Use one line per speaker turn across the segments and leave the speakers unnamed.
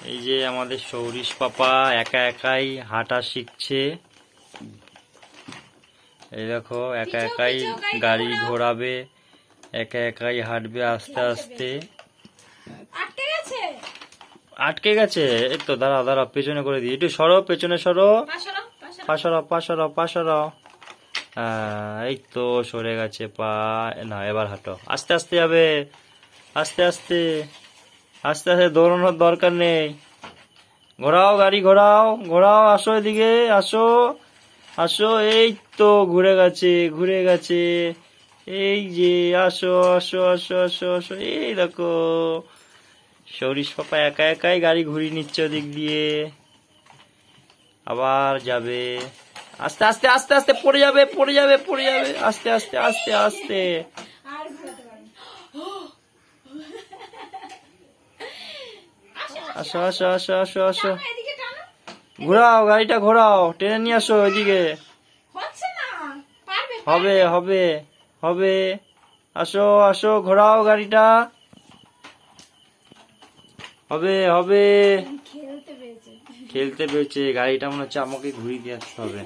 এই যে আমাদের সৌরিশ পাপা একা একাই হাঁটা শিখছে। এই দেখো একা একাই গাড়ি ঘোরাবে, একা একাই হাঁটবে আস্তে আস্তে। আটকে গেছে, এই তো দাঁড়াও দাঁড়াও, পেছনে করে দিই, একটু সরো, পেছনে সরো, পা সরাও, পা সরাও, পা সরাও। এই তো সরে গেছে পা। না এবার হাঁটো, আস্তে আস্তে যাবে, আস্তে আস্তে, আস্তে আস্তে, দৌড়ানোর দরকার নেই। ঘোরাও গাড়ি, ঘোরাও ঘোরাও, আসো এদিকে, আসো আসো, এই তো ঘুরে গেছে, ঘুরে গেছে, এই যে আসো আসো আসো আসো আসো। এই দেখো সৌরিশ পাপা একা একাই গাড়ি ঘুরিয়ে নিচ্ছে ওদিক দিয়ে, আবার যাবে। আস্তে আস্তে আস্তে আস্তে, পড়ে যাবে পড়ে যাবে পড়ে যাবে, আস্তে আস্তে আস্তে আস্তে। আসো আসো আসো আসো আসো, ঘোরাও গাড়িটা, ঘোরাও, টেনে নিয়ে আসো এদিকে। হবে হবে হবে, আসো আসো, ঘোরাও গাড়িটা, হবে হবে। খেলতে পেরেছে, গাড়িটা মনে হচ্ছে আমাকে ঘুরিয়ে দিয়ে আসতে হবে।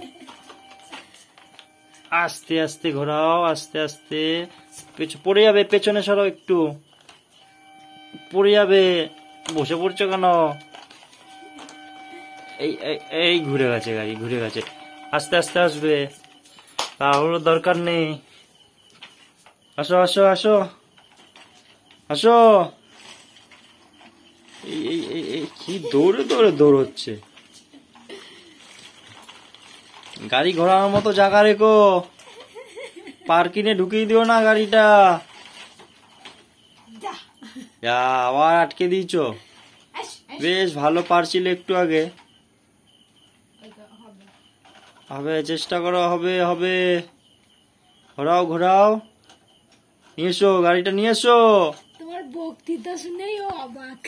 আস্তে আস্তে ঘোরাও, আস্তে আস্তে, পড়ে যাবে, পেছনে সরো একটু, পড়ে যাবে, বসে পড়ছো কেন? এই এই ঘুরে গেছে গাড়ি, ঘুরে গেছে, আস্তে আস্তে আসবে, তাহলে দরকার নেই। আসো আসো আসো আসো। এই কি দৌড়ে দৌড়ে দৌড়চ্ছে, গাড়ি ঘোরানোর মতো জায়গা রেখো, পার্কিংয়ে ঢুকিয়ে দিও না গাড়িটা। আবার আটকে দিয়েছো, বেশ ভালো পারছিলে একটু আগে। হবে, চেষ্টা করো, হবে হবে, ঘোরাও ঘোরাও, নিয়ে এসো গাড়িটা, নিয়ে এসো।
তোমার বক্তৃতা শুনেই ও অবাক।